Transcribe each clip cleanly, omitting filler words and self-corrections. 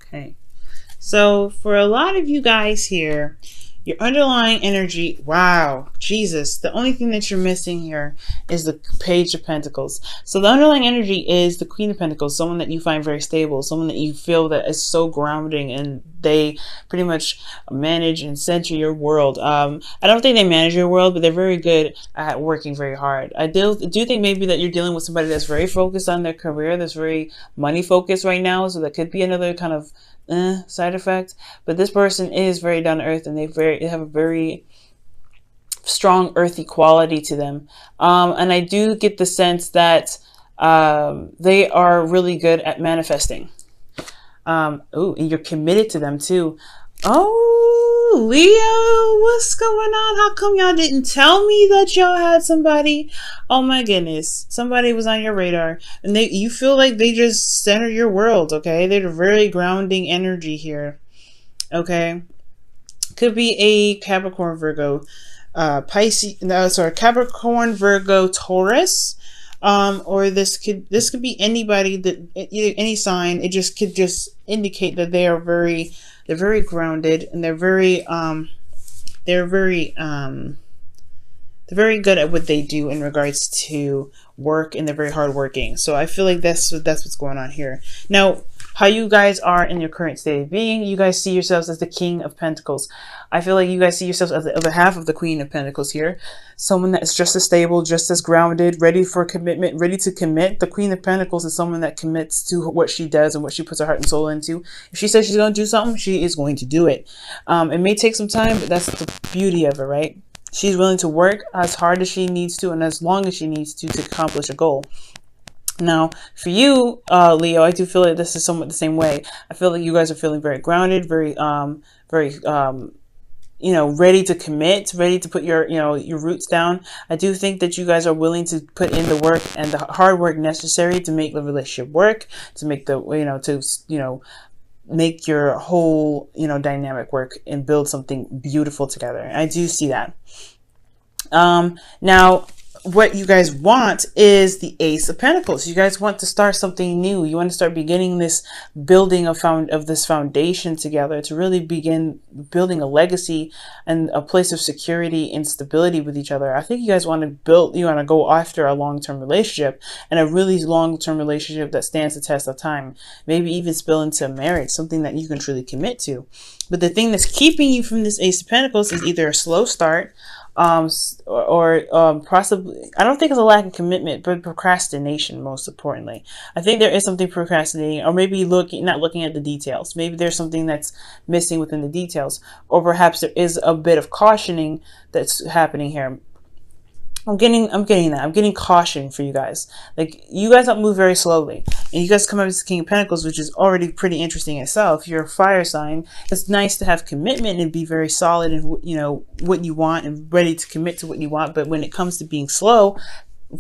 Okay. So for a lot of you guys here, your underlying energy, wow, Jesus, the only thing that you're missing here is the Page of Pentacles. So the underlying energy is the Queen of Pentacles, someone that you find very stable, someone that you feel that is so grounding, and they pretty much manage and center your world. I don't think they manage your world, but they're very good at working very hard. I do think maybe that you're dealing with somebody that's very focused on their career, that's very money focused right now, so that could be another kind of side effect. But this person is very down to earth, and they have a very strong earthy quality to them. And I do get the sense that they are really good at manifesting. And you're committed to them too. Oh, Leo, what's going on? How come y'all didn't tell me that y'all had somebody? Oh my goodness, somebody was on your radar, and you feel like they just center your world. Okay, they're very grounding energy here. Okay, could be a Capricorn, Virgo, Pisces. No, sorry, Capricorn, Virgo, Taurus. Or this could be anybody that any sign. It just could just indicate that they're very grounded, and they're very good at what they do in regards to work, and they're very hardworking. So I feel like that's what's going on here. Now, how you guys are in your current state of being, you guys see yourselves as the King of Pentacles. I feel like you guys see yourselves as the other half of the Queen of Pentacles here. Someone that is just as stable, just as grounded, ready for commitment, ready to commit. The Queen of Pentacles is someone that commits to what she does and what she puts her heart and soul into. If she says she's going to do something, she is going to do it. It may take some time, but that's the beauty of it, right? She's willing to work as hard as she needs to, and as long as she needs to accomplish a goal. Now, for you, Leo, I do feel like this is somewhat the same way. I feel like you guys are feeling very grounded, very, ready to commit, ready to put your roots down. I do think that you guys are willing to put in the work and the hard work necessary to make the relationship work, to make the, make your whole, dynamic work and build something beautiful together. I do see that. Now, what you guys want is the Ace of Pentacles. You guys want to start something new. You want to start beginning this building of this foundation together, to really begin building a legacy and a place of security and stability with each other. I think you guys want to go after a long-term relationship, and a really long-term relationship that stands the test of time. Maybe even spill into a marriage, something that you can truly commit to. But the thing that's keeping you from this Ace of Pentacles is either a slow start, possibly, I don't think it's a lack of commitment, but procrastination, most importantly. I think there is something procrastinating, or maybe not looking at the details. Maybe there's something that's missing within the details, or perhaps there is a bit of cautioning that's happening here. I'm getting that. I'm getting caution for you guys. Like, you guys don't move very slowly. And you guys come up as the King of Pentacles, which is already pretty interesting itself. You're a fire sign. It's nice to have commitment and be very solid in, what you want, and ready to commit to what you want. But when it comes to being slow,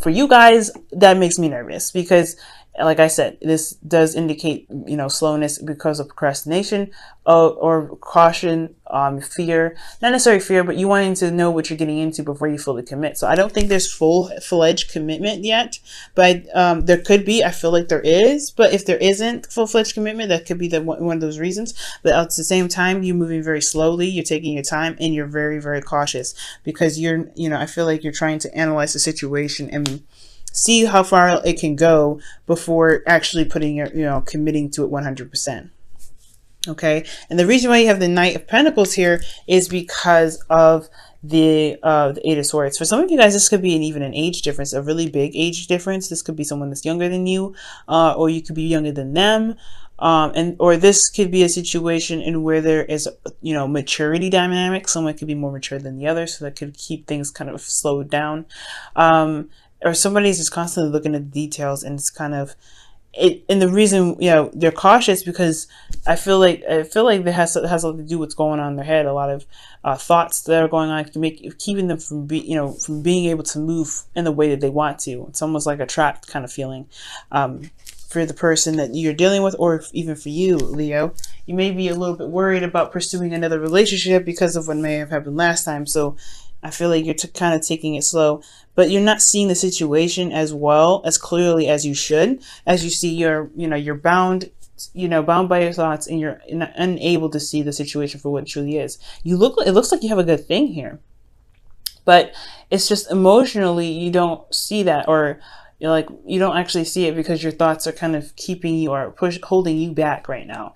for you guys, that makes me nervous, because like I said, this does indicate, slowness because of procrastination, or caution, fear, not necessarily fear, but you wanting to know what you're getting into before you fully commit. So I don't think there's full-fledged commitment yet, but there could be. I feel like there is, but if there isn't full-fledged commitment, that could be one of those reasons. But at the same time, you're moving very slowly, you're taking your time, and you're very, very cautious, because I feel like you're trying to analyze the situation and see how far it can go before actually putting committing to it 100%. Okay. And the reason why you have the Knight of Pentacles here is because of the Eight of Swords. For some of you guys, this could be even an age difference, a really big age difference. This could be someone that's younger than you, or you could be younger than them. Or this could be a situation in where there is, maturity dynamic. Someone could be more mature than the other, so that could keep things kind of slowed down. Or somebody's just constantly looking at the details, and it's kind of it. And the reason they're cautious, because I feel like it has a lot to do with what's going on in their head. A lot of thoughts that are going on keeping them from being able to move in the way that they want to. It's almost like a trapped kind of feeling. For the person that you're dealing with, or even for you, Leo, you may be a little bit worried about pursuing another relationship because of what may have happened last time. So I feel like you're kind of taking it slow, but you're not seeing the situation as clearly as you should. As you see, you're bound bound by your thoughts, and you're unable to see the situation for what it truly is. It looks like you have a good thing here, but it's just emotionally you don't see that, or you don't actually see it because your thoughts are kind of keeping you or holding you back right now.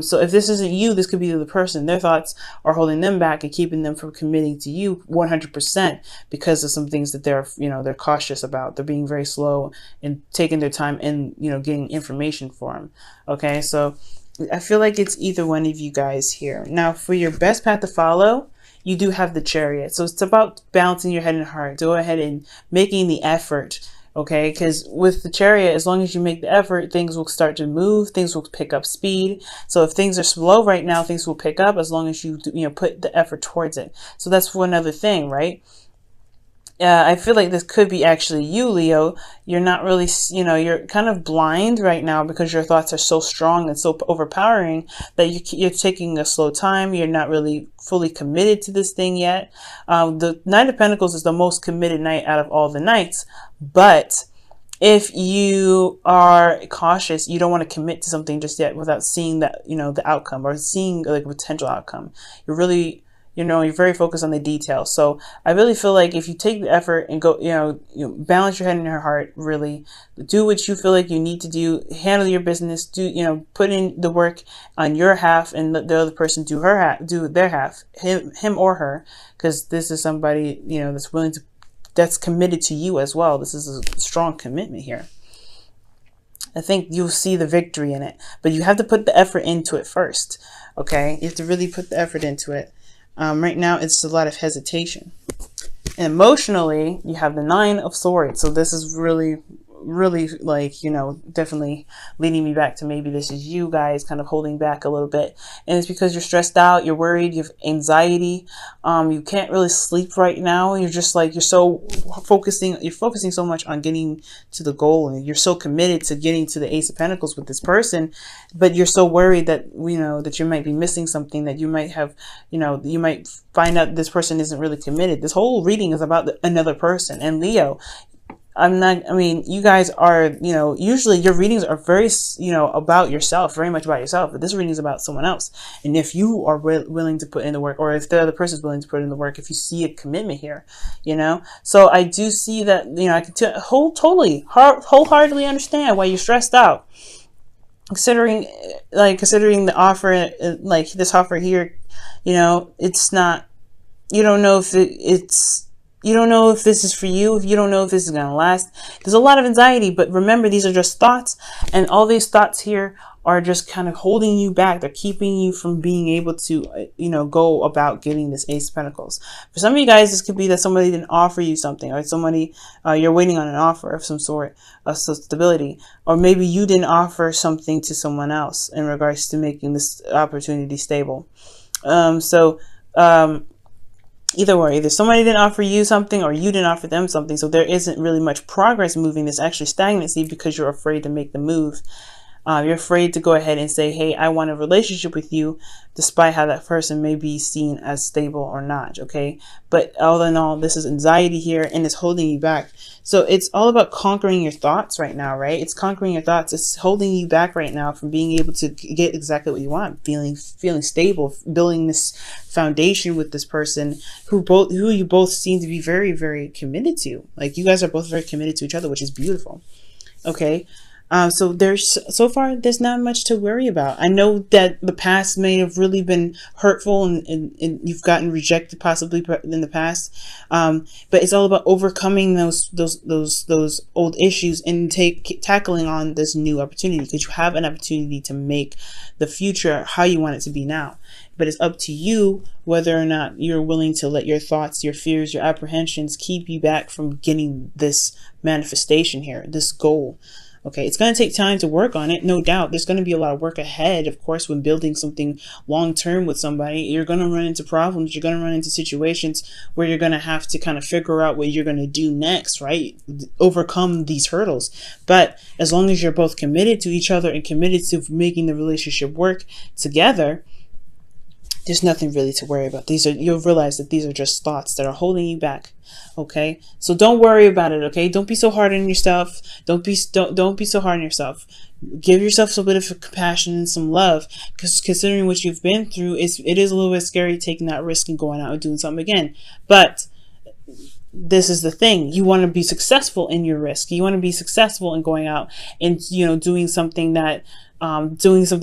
So if this isn't you, this could be the person. Their thoughts are holding them back and keeping them from committing to you 100% because of some things that they're cautious about. They're being very slow and taking their time and, getting information for them. Okay. So I feel like it's either one of you guys here. Now for your best path to follow, you do have the Chariot. So it's about balancing your head and heart. Go ahead and making the effort. Okay, because with the Chariot, as long as you make the effort, things will start to move, things will pick up speed. So if things are slow right now, things will pick up as long as you put the effort towards it. So that's one other thing, right? I feel like this could be actually you, Leo. You're not really, you're kind of blind right now because your thoughts are so strong and so overpowering that you're taking a slow time. You're not really fully committed to this thing yet. The Knight of Pentacles is the most committed knight out of all the knights. But if you are cautious, you don't want to commit to something just yet without seeing that, the outcome or seeing like a potential outcome. You're really, you're very focused on the details. So I really feel like if you take the effort and go, balance your head and your heart, really do what you feel like you need to do, handle your business, put in the work on your half and let the other person do their half, him or her, because this is somebody, that's committed to you as well. This is a strong commitment here. I think you'll see the victory in it, but you have to put the effort into it first. Okay. You have to really put the effort into it. Right now, it's a lot of hesitation. And emotionally, you have the Nine of Swords. So this is really like, definitely leading me back to maybe this is you guys kind of holding back a little bit. And it's because you're stressed out, you're worried, you have anxiety. You can't really sleep right now. You're just like, you're focusing so much on getting to the goal, and you're so committed to getting to the Ace of Pentacles with this person, but you're so worried that, that you might be missing something, that you might have, you might find out this person isn't really committed. This whole reading is about another person. And Leo, you guys are, usually your readings are very, about yourself, very much about yourself, but this reading is about someone else. And if you are willing to put in the work, or if the other person is willing to put in the work, if you see a commitment here, so I do see that, I can wholeheartedly understand why you're stressed out. Considering the offer, like this offer here, it's not, you don't know if you don't know if this is for you, if you don't know if this is going to last. There's a lot of anxiety, but remember, these are just thoughts, and all these thoughts here are just kind of holding you back. They're keeping you from being able to, go about getting this Ace of Pentacles. For some of you guys, this could be that somebody didn't offer you something, or somebody, you're waiting on an offer of some sort of stability, or maybe you didn't offer something to someone else in regards to making this opportunity stable. Either way, either somebody didn't offer you something or you didn't offer them something. So there isn't really much progress moving. There's actually stagnancy because you're afraid to make the move. You're afraid to go ahead and say, hey, I want a relationship with you, despite how that person may be seen as stable or not. Okay. But all in all, this is anxiety here, and it's holding you back. So it's all about conquering your thoughts right now, right? It's conquering your thoughts. It's holding you back right now from being able to get exactly what you want, feeling stable, building this foundation with this person who you both seem to be very, very committed to. Like, you guys are both very committed to each other, which is beautiful. Okay. So so far there's not much to worry about. I know that the past may have really been hurtful, and you've gotten rejected possibly in the past. But it's all about overcoming those old issues and tackling on this new opportunity, because you have an opportunity to make the future how you want it to be now. But it's up to you whether or not you're willing to let your thoughts, your fears, your apprehensions keep you back from getting this manifestation here, this goal. Okay, it's going to take time to work on it, no doubt. There's going to be a lot of work ahead, of course, when building something long-term with somebody. You're going to run into problems. You're going to run into situations where you're going to have to kind of figure out what you're going to do next, right? Overcome these hurdles. But as long as you're both committed to each other and committed to making the relationship work together, There's nothing really to worry about. You'll realize that these are just thoughts that are holding you back. Okay, so don't worry about it. Okay, don't be so hard on yourself. Don't be so hard on yourself. Give yourself a bit of compassion and some love, because considering what you've been through, it is a little bit scary taking that risk and going out and doing something again. But this is the thing. You want to be successful in your risk. You want to be successful in going out and, doing something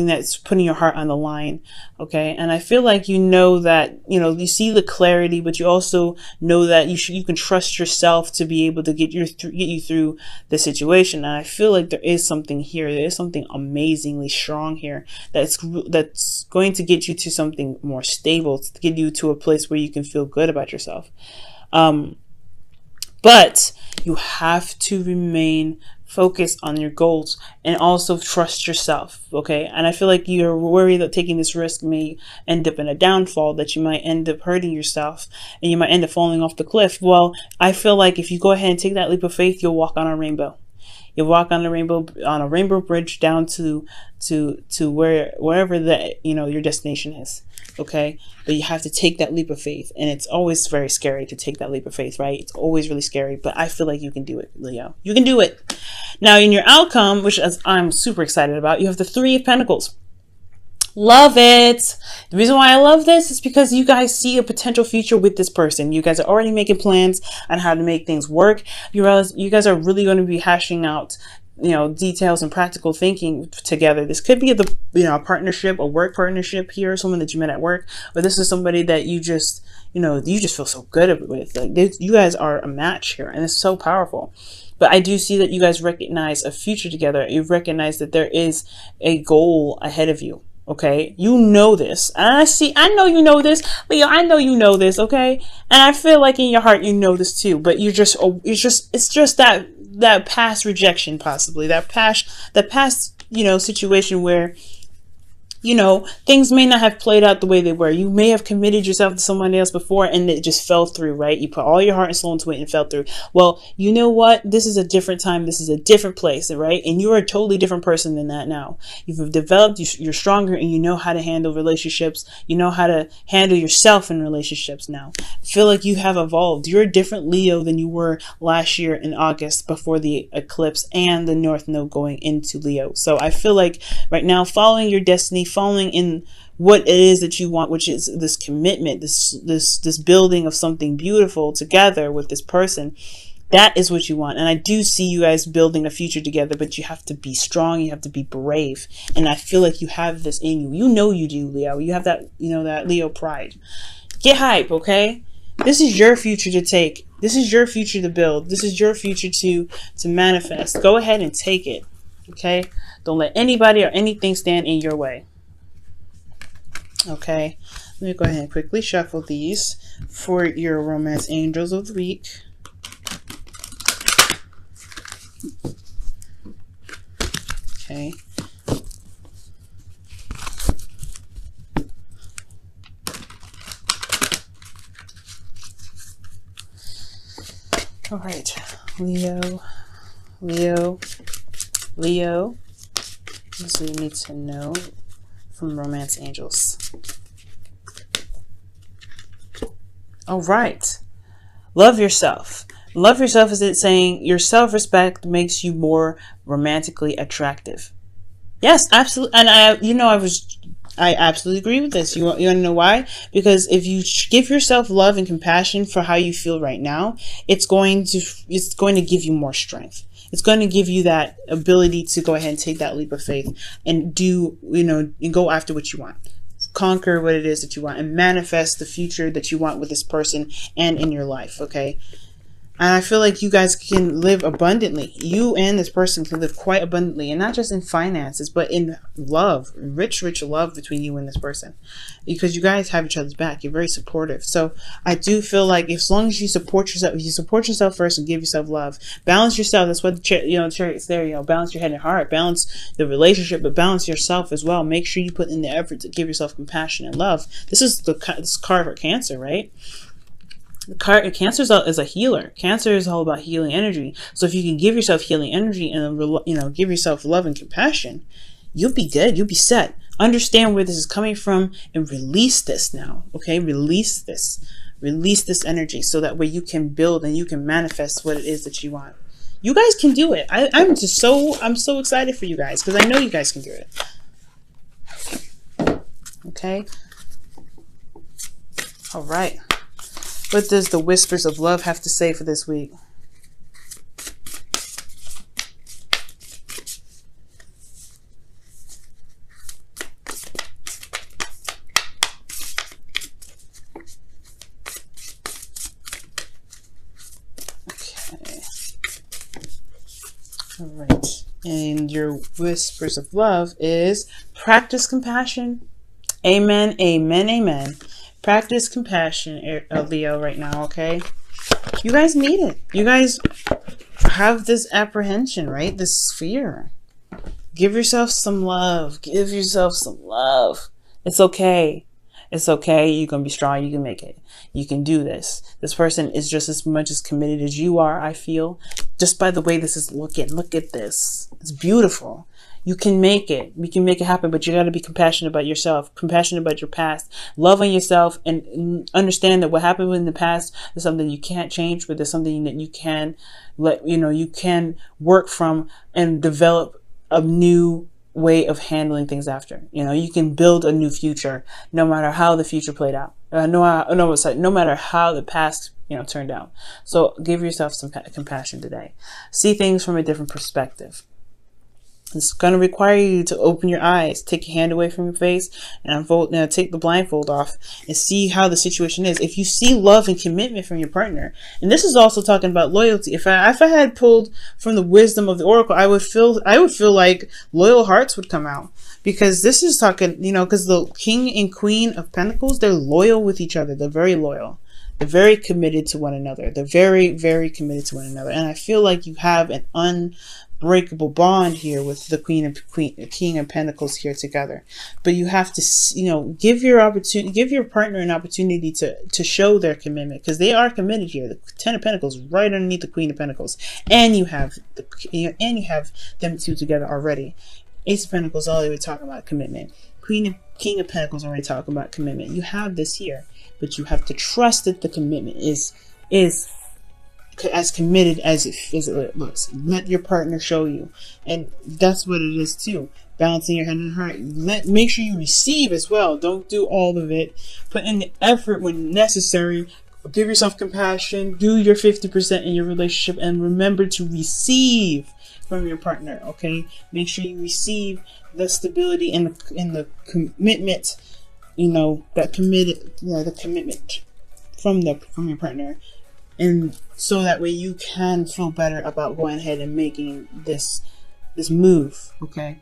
that's putting your heart on the line. Okay. And I feel like, that, you see the clarity, but you also know that you can trust yourself to be able to get you through the situation. And I feel like there is something here. There is something amazingly strong here that's going to get you to something more stable, to get you to a place where you can feel good about yourself. But you have to remain focused on your goals and also trust yourself. Okay. And I feel like you're worried that taking this risk may end up in a downfall, that you might end up hurting yourself and you might end up falling off the cliff. Well, I feel like if you go ahead and take that leap of faith, you'll walk on a rainbow. You'll walk on a rainbow bridge down to wherever your destination is. Okay. But you have to take that leap of faith. And it's always very scary to take that leap of faith, right? It's always really scary, but I feel like you can do it, Leo. You can do it. Now, in your outcome, which I'm super excited about, you have the Three of Pentacles. Love it. The reason why I love this is because you guys see a potential future with this person. You guys are already making plans on how to make things work. You realize you guys are really going to be hashing out details and practical thinking together. This could be a partnership, a work partnership here, someone that you met at work, or this is somebody that you just feel so good with. Like you guys are a match here, and it's so powerful. But I do see that you guys recognize a future together. You recognize that there is a goal ahead of you. Okay, you know this, and I know you know this, Leo. I know you know this. Okay, and I feel like in your heart you know this too. But it's just that past rejection, possibly that past situation where things may not have played out the way they were. You may have committed yourself to someone else before and it just fell through, right? You put all your heart and soul into it and fell through. Well, you know what? This is a different time. This is a different place, right? And you're a totally different person than that now. You've developed, you're stronger, and you know how to handle relationships. You know how to handle yourself in relationships now. I feel like you have evolved. You're a different Leo than you were last year in August before the eclipse and the North Node going into Leo. So I feel like right now, following your destiny, following in what it is that you want, which is this commitment, this building of something beautiful together with this person. That is what you want. And I do see you guys building a future together, but you have to be strong. You have to be brave. And I feel like you have this in you. You know you do, Leo. You have that, that Leo pride. Get hype, okay? This is your future to take. This is your future to build. This is your future to manifest. Go ahead and take it, okay? Don't let anybody or anything stand in your way. Okay, let me go ahead and quickly shuffle these for your romance angels of the week. Okay. All right, Leo. This we need to know from romance angels. All right. Love yourself. Love yourself is it saying your self-respect makes you more romantically attractive. Yes, absolutely. And I absolutely agree with this. You want to know why? Because if you give yourself love and compassion for how you feel right now, it's going to give you more strength. It's going to give you that ability to go ahead and take that leap of faith and and go after what you want. Conquer what it is that you want and manifest the future that you want with this person and in your life, okay? And I feel like you guys can live abundantly. You and this person can live quite abundantly, and not just in finances, but in love, rich love between you and this person, because you guys have each other's back. You're very supportive. So I do feel like as long as you support yourself, if you support yourself first and give yourself love, balance yourself. That's what the chariot's there. Balance your head and heart, balance the relationship, but balance yourself as well. Make sure you put in the effort to give yourself compassion and love. This is this card for Cancer, right? Cancer is a healer. Cancer is all about healing energy. So if you can give yourself healing energy and give yourself love and compassion, you'll be good. You'll be set. Understand where this is coming from and release this now. Okay, release this. Release this energy so that way you can build and you can manifest what it is that you want. You guys can do it. I'm so excited for you guys because I know you guys can do it. Okay. All right. What does the whispers of love have to say for this week? Okay. All right. And your whispers of love is practice compassion. Amen, amen, amen. Practice compassion, Leo, right now, okay? You guys need it. You guys have this apprehension, right? This fear. Give yourself some love. Give yourself some love. It's okay. It's okay. You can be strong. You can make it. You can do this. This person is just as much as committed as you are, I feel. Just by the way this is looking. Look at this. It's beautiful. You can make it. We can make it happen, but you got to be compassionate about yourself, compassionate about your past, love on yourself, and understand that what happened in the past is something you can't change, but there's something that you can you can work from and develop a new way of handling things after. You can build a new future no matter how the future played out. No matter how the past turned out. So give yourself some compassion today. See things from a different perspective. It's going to require you to open your eyes, take your hand away from your face, and take the blindfold off and see how the situation is. If you see love and commitment from your partner, and this is also talking about loyalty. If I had pulled from the wisdom of the oracle, I would feel like loyal hearts would come out, because this is talking, because the King and Queen of Pentacles, they're loyal with each other. They're very loyal. They're very committed to one another. They're very, very committed to one another. And I feel like you have an unbreakable bond here with the King of Pentacles here together. But you have to, give your partner an opportunity to show their commitment, because they are committed here. The Ten of Pentacles right underneath the Queen of Pentacles, and you have them two together already. Ace of Pentacles already talking about commitment. King of Pentacles already talking about commitment. You have this here, but you have to trust that the commitment is as committed as it looks. Let your partner show you, and that's what it is too. Balancing your head and heart. Make sure you receive as well. Don't do all of it. Put in the effort when necessary. Give yourself compassion. Do your 50% in your relationship, and remember to receive from your partner. Okay, make sure you receive the stability and the commitment. The commitment from your partner. And so that way you can feel better about going ahead and making this move, okay?